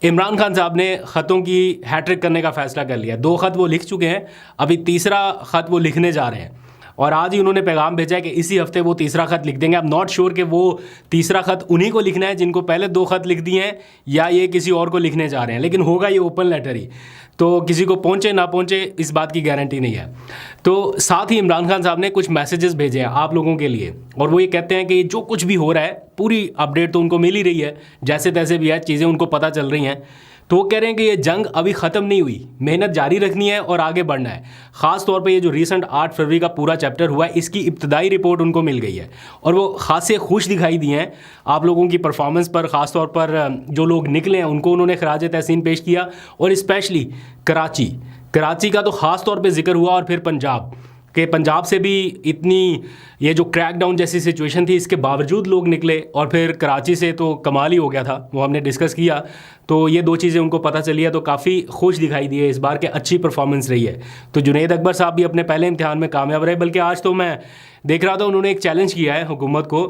इमरान खान साहब ने ख़तों की हैट्रिक करने का फ़ैसला कर लिया। 2 ख़त वो लिख चुके हैं, अभी तीसरा ख़त वो लिखने जा रहे हैं और आज ही उन्होंने पैगाम भेजा है कि इसी हफ्ते वो तीसरा ख़त लिख देंगे। अब नॉट श्योर कि वो तीसरा ख़त उन्हीं को लिखना है जिनको पहले 2 ख़त लिख दिए हैं या ये किसी और को लिखने जा रहे हैं, लेकिन होगा ये ओपन लेटर ही, तो किसी को पहुँचे ना पहुँचे इस बात की गारंटी नहीं है। तो साथ ही इमरान खान साहब ने कुछ मैसेजेस भेजे हैं आप लोगों के लिए और वो ये कहते हैं कि जो कुछ भी हो रहा है पूरी अपडेट तो उनको मिल ही रही है, जैसे तैसे भी है, चीज़ें उनको पता चल रही हैं। तो वो कह रहे हैं कि ये जंग अभी ख़त्म नहीं हुई, मेहनत जारी रखनी है और आगे बढ़ना है। ख़ास तौर पे ये जो रिसेंट 8 फरवरी का पूरा चैप्टर हुआ है, इसकी इब्तदाई रिपोर्ट उनको मिल गई है और वो खासे खुश दिखाई दिए हैं आप लोगों की परफॉर्मेंस पर। ख़ास तौर पर जो लोग निकले हैं उनको उन्होंने खराज तहसीन पेश किया और स्पेशली कराची का तो ख़ास तौर पर जिक्र हुआ और फिर पंजाब से भी इतनी ये जो क्रैकडाउन जैसी सिचुएशन थी इसके बावजूद लोग निकले और फिर कराची से तो कमाल ही हो गया था, वो हमने डिस्कस किया। तो ये 2 चीज़ें उनको पता चली है तो काफ़ी खुश दिखाई दी है इस बार के, अच्छी परफॉर्मेंस रही है। तो जुनैद अकबर साहब भी अपने पहले इम्तिहान में कामयाब रहे, बल्कि आज तो मैं देख रहा था उन्होंने एक चैलेंज किया है हुकूमत को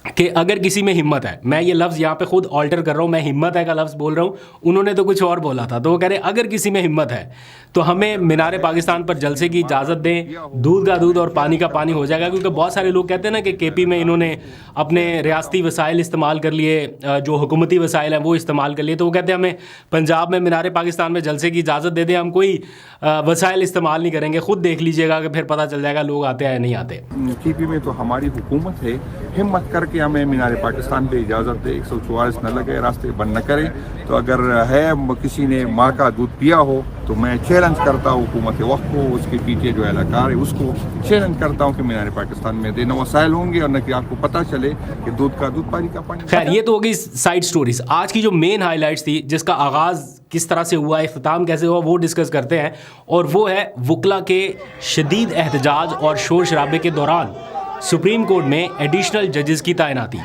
कि अगर किसी में हिम्मत है, मैं ये लफ्ज़ यहाँ पे खुद ऑल्टर कर रहा हूँ, मैं हिम्मत है का लफ्ज़ बोल रहा हूँ, उन्होंने तो कुछ और बोला था। तो वो कह रहे अगर किसी में हिम्मत है तो हमें मीनार पाकिस्तान पर जलसे की इजाज़त दें, दूध का दूध और पानी का पानी हो जाएगा। क्योंकि बहुत सारे लोग कहते हैं ना कि केपी में इन्होंने अपने रियासती वसाइल इस्तेमाल कर लिए, जो हुकूमती वसाइल हैं वो इस्तेमाल कर लिए। तो वो कहते हैं हमें पंजाब में मीनार पाकिस्तान में जलसे की इजाज़त दे दें, हम कोई वसाइल इस्तेमाल नहीं करेंगे, ख़ुद देख लीजिएगा कि फिर पता चल जाएगा लोग आते हैं नहीं आते। केपी में तो हमारी हुकूमत है, हिम्मत करके हमें मीनार पाकिस्तान पे इजाज़त दे, 144 न लगे, रास्ते बंद न करें। तो अगर है किसी ने माँ का दूध पिया हो तो मैं चैलेंज करता हूँ हुकूमत वक्त को, उसके पीछे जो एहलकार है उसको चैलेंज करता हूँ कि मीनार पाकिस्तान में देना वसाइल होंगे और न कि आपको पता चले कि दूध का दूध पानी का पानी। खैर ये तो होगी साइड स्टोरीज। आज की जो मेन हाईलाइट्स थी, जिसका आगाज़ किस तरह से हुआ, इख्तिताम कैसे हुआ, वो डिस्कस करते हैं और वो है वकला के शदीद एहतजाज और शोर शराबे के दौरान सुप्रीम कोर्ट में एडिशनल जजेस की तैनाती।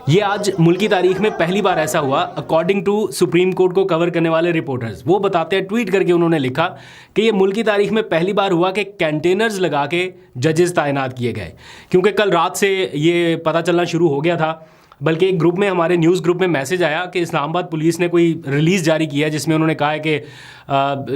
ये आज मुल्की तारीख में पहली बार ऐसा हुआ, अकॉर्डिंग टू सुप्रीम कोर्ट को कवर करने वाले रिपोर्टर्स। वो बताते हैं, ट्वीट करके उन्होंने लिखा कि ये मुल्की तारीख में पहली बार हुआ कि कैंटेनर्स लगा के जजेस तैनात किए गए। क्योंकि कल रात से ये पता चलना शुरू हो गया था, बल्कि एक ग्रुप में, हमारे न्यूज़ ग्रुप में मैसेज आया कि इस्लामाबाद पुलिस ने कोई रिलीज़ जारी किया है जिसमें उन्होंने कहा है कि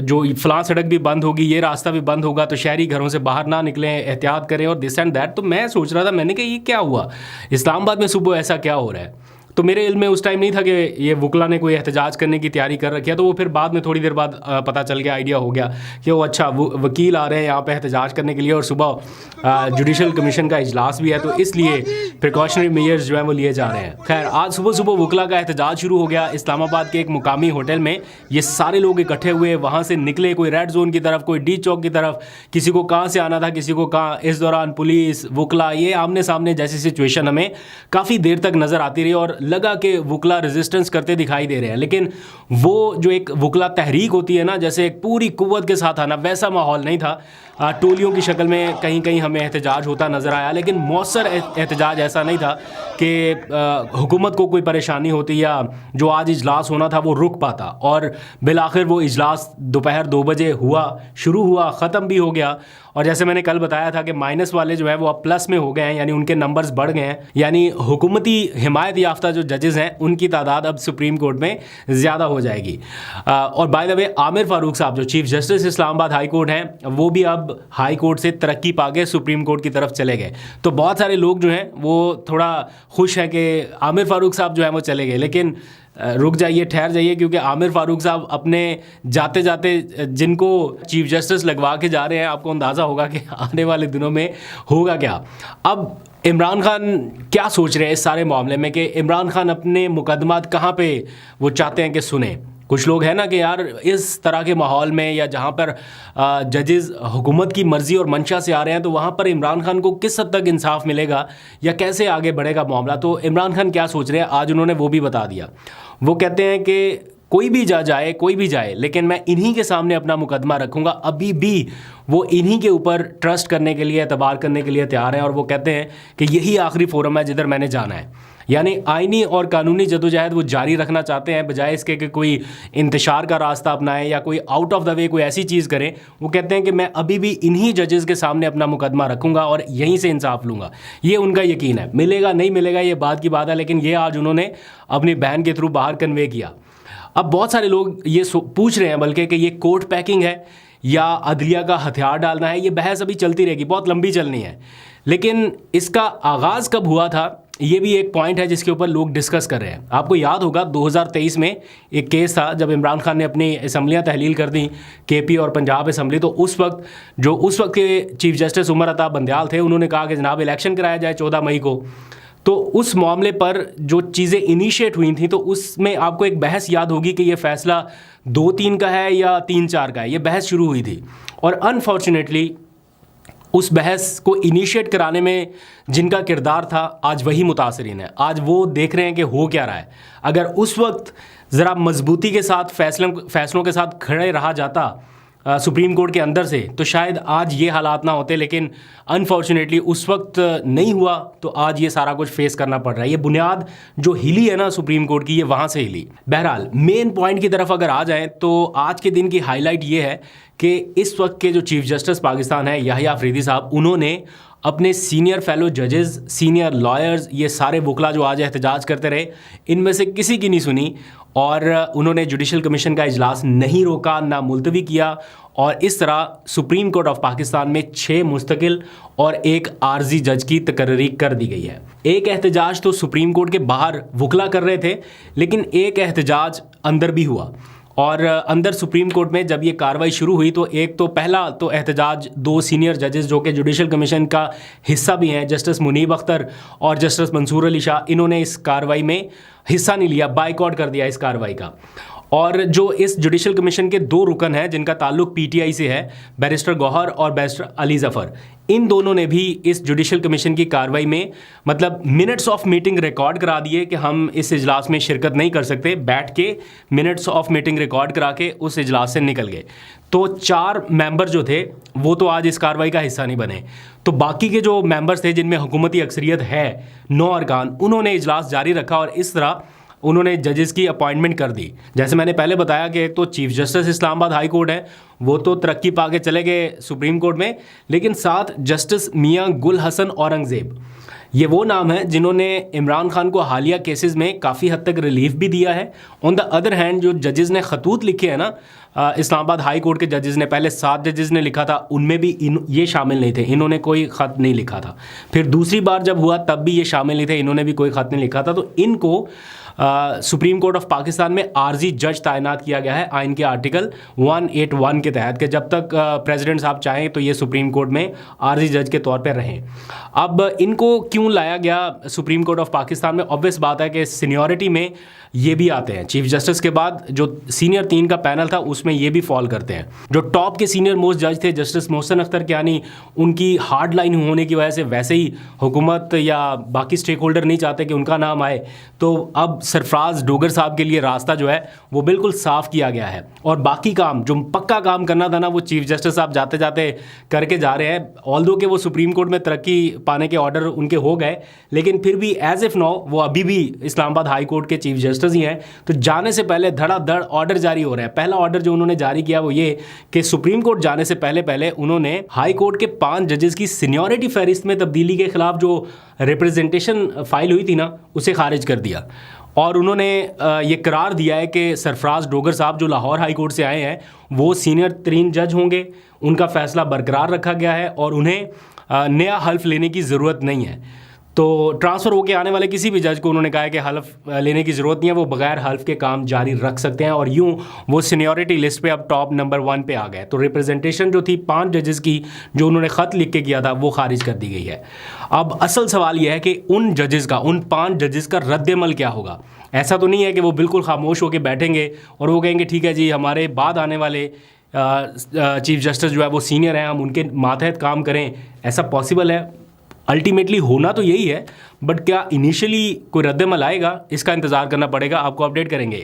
जो फ़लाँ सड़क भी बंद होगी, ये रास्ता भी बंद होगा, तो शहरी घरों से बाहर ना निकलें, एहतियात करें और दिस एंड दैट। तो मैं सोच रहा था, मैंने कहा ये क्या हुआ, इस्लामाबाद में सुबह ऐसा क्या हो रहा है। तो मेरे इल्म में उस टाइम नहीं था कि ये वकला ने कोई एहतजाज करने की तैयारी कर रखी है। तो वो फिर बाद में थोड़ी देर बाद पता चल गया, आइडिया हो गया कि वो अच्छा वकील आ रहे हैं यहाँ पे एहतजाज करने के लिए और सुबह जुडिशल कमीशन का इजलास भी है, तो इसलिए प्रिकॉशनरी मेजर्स जो है वो लिए जा रहे हैं। खैर आज सुबह सुबह वकला का एहतजाज शुरू हो गया इस्लामाबाद के एक मुकामी होटल में। ये सारे लोग इकट्ठे हुए, वहाँ से निकले, कोई रेड जोन की तरफ, कोई डी चौक की तरफ, किसी को कहाँ से आना था, किसी को कहाँ। इस दौरान पुलिस वकला ये आमने सामने जैसी सिचुएशन हमें काफ़ी देर तक नज़र आती रही और लगा कि वकला रेजिस्टेंस करते दिखाई दे रहे हैं। लेकिन वो जो एक वकला तहरीक होती है ना, जैसे एक पूरी कुव्वत के साथ आना, वैसा माहौल नहीं था। टोलियों की शक्ल में कहीं कहीं हमें एहतजाज होता नज़र आया, लेकिन मौसर एहतजाज ऐसा नहीं था कि हुकूमत को कोई परेशानी होती या जो आज इजलास होना था वो रुक पाता। और बिलाखिर वो इजलास दोपहर 2 बजे शुरू हुआ, ख़त्म भी हो गया। और जैसे मैंने कल बताया था कि माइनस वाले जो है वो अब प्लस में हो गए हैं, यानी उनके नंबर्स बढ़ गए हैं, यानी हुकूमती हिमायत याफ्ता जो जजेस हैं उनकी तादाद अब सुप्रीम कोर्ट में ज़्यादा हो जाएगी। और by the way Aamir Farooq साहब जो chief justice Islamabad high court हैं, वो भी अब हाई कोर्ट से तरक्की पा के सुप्रीम कोर्ट की तरफ चले गए। तो बहुत सारे लोग जो हैं वो थोड़ा खुश हैं कि आमिर फारूक साहब जो हैं वो चले गए, लेकिन रुक जाइए, ठहर जाइए, क्योंकि आमिर फारूक साहब अपने जाते जाते जिनको चीफ जस्टिस लगवा के जा रहे हैं, आपको अंदाज़ा होगा कि आने वाले दिनों में होगा क्या। अब इमरान खान क्या सोच रहे हैं इस सारे मामले में कि इमरान खान अपने मुकदमात कहाँ पे वो चाहते हैं कि सुने। कुछ लोग हैं ना कि यार इस तरह के माहौल में या जहाँ पर जजेस हुकूमत की मर्ज़ी और मंशा से आ रहे हैं, तो वहाँ पर इमरान खान को किस हद तक इंसाफ मिलेगा या कैसे आगे बढ़ेगा मामला। तो इमरान खान क्या सोच रहे हैं आज उन्होंने वो भी बता दिया। वो कहते हैं कि कोई भी कोई भी जाए, लेकिन मैं इन्हीं के सामने अपना मुकदमा रखूँगा। अभी भी वो इन्हीं के ऊपर ट्रस्ट करने के लिए, एतबार करने के लिए तैयार हैं और वो कहते हैं कि यही आखिरी फोरम है जिधर मैंने जाना है। यानी आइनी और कानूनी जदोजहद वो जारी रखना चाहते हैं, बजाय इसके कि कोई इंतशार का रास्ता अपनाएं या कोई आउट ऑफ द वे कोई ऐसी चीज़ करें। वो कहते हैं कि मैं अभी भी इन्हीं जजेस के सामने अपना मुकदमा रखूँगा और यहीं से इंसाफ लूँगा। ये उनका यकीन है। मिलेगा नहीं मिलेगा ये बात की बात है, लेकिन ये आज उन्होंने अपनी बहन के थ्रू बाहर कन्वे किया। अब बहुत सारे लोग ये पूछ रहे हैं बल्कि कि ये कोर्ट पैकिंग है या अदलिया का हथियार डालना है। ये बहस अभी चलती रहेगी, बहुत लंबी चलनी है। लेकिन इसका आगाज़ कब हुआ था ये भी एक पॉइंट है जिसके ऊपर लोग डिस्कस कर रहे हैं। आपको याद होगा 2023 में एक केस था जब इमरान खान ने अपनी असम्बलियाँ तहलील कर दी, केपी और पंजाब असम्बली। तो उस वक्त के चीफ जस्टिस उमर अता बंदयाल थे, उन्होंने कहा कि जनाब इलेक्शन कराया जाए 14 मई को। तो उस मामले पर जो चीज़ें इनिशिएट हुई थी तो उसमें आपको एक बहस याद होगी कि ये फ़ैसला 2-3 का है या 3-4 का है। ये बहस शुरू हुई थी और अनफॉर्चुनेटली उस बहस को इनिशिएट कराने में जिनका किरदार था आज वही मुतासरीन है। आज वो देख रहे हैं कि हो क्या रहा है। अगर उस वक्त ज़रा मजबूती के साथ फैसलों के साथ खड़े रहा जाता सुप्रीम कोर्ट के अंदर से तो शायद आज ये हालात ना होते। लेकिन अनफॉर्चुनेटली उस वक्त नहीं हुआ तो आज ये सारा कुछ फेस करना पड़ रहा है। ये बुनियाद जो हिली है ना सुप्रीम कोर्ट की, ये वहाँ से हिली। बहरहाल मेन पॉइंट की तरफ अगर आ जाएं तो आज के दिन की हाईलाइट ये है कि इस वक्त के जो चीफ जस्टिस पाकिस्तान है याहिया अफरीदी साहब, उन्होंने अपने सीनियर फेलो जजेस, सीनियर लॉयर्स, ये सारे वकला जो आज एहतजाज करते रहे, इनमें से किसी की नहीं सुनी और उन्होंने जुडिशल कमीशन का इजलास नहीं रोका, ना मुलतवी किया। और इस तरह सुप्रीम कोर्ट ऑफ पाकिस्तान में 6 मुस्तकिल और 1 आर्जी जज की तकर्री कर दी गई है। एक एहतजाज तो सुप्रीम कोर्ट के बाहर वकला कर रहे थे, लेकिन एक एहतजाज अंदर भी हुआ। और अंदर सुप्रीम कोर्ट में जब ये कार्रवाई शुरू हुई तो एक तो पहला तो एहतजाज 2 सीनियर जजेस जो कि जुडिशल कमीशन का हिस्सा भी हैं, जस्टिस मुनीब अख्तर और जस्टिस मंसूर अली शाह, इन्होंने इस कार्रवाई में हिस्सा नहीं लिया, बाइकआउट कर दिया इस कार्रवाई का। और जो इस जुडिशल कमीशन के 2 रुकन हैं जिनका ताल्लुक पीटीआई से है, बैरिस्टर गौहर और बैरिस्टर अली जफ़र, इन दोनों ने भी इस जुडिशल कमीशन की कार्रवाई में मतलब मिनट्स ऑफ मीटिंग रिकॉर्ड करा दिए कि हम इस इजलास में शिरकत नहीं कर सकते। बैठ के मिनट्स ऑफ मीटिंग रिकॉर्ड करा के उस इजलास से निकल गए। तो 4 मेंबर जो थे वो तो आज इस कार्रवाई का हिस्सा नहीं बने। तो बाकी के जो मेंबर्स थे जिनमें हुकूमती अक्सरियत है, 9 अरकान, उन्होंने इजलास जारी रखा और इस तरह उन्होंने जजेस की अपॉइंटमेंट कर दी। जैसे मैंने पहले बताया कि एक तो chief justice Islamabad high court है, वो तो तरक्की पा के चले गए सुप्रीम कोर्ट में, लेकिन साथ जस्टिस मियां गुल हसन औरंगज़ेब, ये वो नाम है जिन्होंने इमरान खान को हालिया केसेस में काफ़ी हद तक रिलीफ भी दिया है। ऑन द अदर हैंड जो जजेस ने खतूत लिखे हैं ना, इस्लामाबाद हाई कोर्ट के जजेस ने, पहले 7 जजेस ने लिखा था, उनमें भी ये शामिल नहीं थे, इन्होंने कोई ख़त नहीं लिखा था। फिर दूसरी बार जब हुआ तब भी ये शामिल नहीं थे, इन्होंने भी कोई ख़त नहीं लिखा था। तो इनको सुप्रीम कोर्ट ऑफ पाकिस्तान में आर्जी जज तैनात किया गया है आइन के आर्टिकल 181 के तहत कि जब तक प्रेसिडेंट साहब चाहें तो ये सुप्रीम कोर्ट में आर्जी जज के तौर पर रहें। अब इनको क्यों लाया गया सुप्रीम कोर्ट ऑफ पाकिस्तान में? ऑब्वियस बात है कि सीनियरिटी में ये भी आते हैं। चीफ जस्टिस के बाद जो सीनियर 3 का पैनल था उसमें ये भी फॉल करते हैं। जो टॉप के सीनियर मोस्ट जज थे जस्टिस मोहसिन अख्तर कियानी, उनकी हार्ड लाइन होने की वजह से वैसे ही हुकूमत या बाकी स्टेक होल्डर नहीं चाहते कि उनका नाम आए, तो अब सरफराज डोगर साहब के लिए रास्ता जो है वो बिल्कुल साफ़ किया गया है। और बाकी काम जो पक्का काम करना था ना, वो चीफ जस्टिस साहब जाते जाते करके जा रहे हैं। ऑल्दो कि वो सुप्रीम कोर्ट में तरक्की पाने के ऑर्डर उनके हो गए, लेकिन फिर भी एज इफ़ नाउ वो अभी भी इस्लामाबाद हाई कोर्ट के चीफ जस्टिस ही हैं। तो जाने से पहले धड़ाधड़ ऑर्डर जारी हो रहा है। पहला ऑर्डर जो उन्होंने जारी किया वो ये कि सुप्रीम कोर्ट जाने से पहले उन्होंने हाई कोर्ट के 5 जजेस की सीनियरिटी फहरिस्त में तब्दीली के खिलाफ जो रिप्रेजेंटेशन फाइल हुई थी ना, उसे खारिज कर दिया। और उन्होंने ये करार दिया है कि सरफराज डोगर साहब जो लाहौर हाई कोर्ट से आए हैं वो सीनियर 3 जज होंगे, उनका फ़ैसला बरकरार रखा गया है और उन्हें नया हल्फ लेने की ज़रूरत नहीं है। तो ट्रांसफ़र होकर आने वाले किसी भी जज को उन्होंने कहा है कि हल्फ लेने की ज़रूरत नहीं है, वो बगैर हल्फ के काम जारी रख सकते हैं। और यूँ वो सीनियरिटी लिस्ट पे अब टॉप नंबर 1 पे आ गए। तो रिप्रेजेंटेशन जो थी 5 जजेस की जो उन्होंने ख़त लिख के किया था वो खारिज कर दी गई है। अब असल सवाल यह है कि उन जजेस का, उन 5 जजेस का रद्द-ए-अमल क्या होगा? ऐसा तो नहीं है कि वो बिल्कुल खामोश होकर बैठेंगे और वो कहेंगे ठीक है जी, हमारे बाद आने वाले चीफ जस्टिस जो है वो सीनियर हैं, हम उनके मातहत काम करें। ऐसा पॉसिबल है? अल्टीमेटली होना तो यही है, बट क्या इनिशियली कोई रद्द-ए-अमल आएगा, इसका इंतज़ार करना पड़ेगा। आपको अपडेट करेंगे।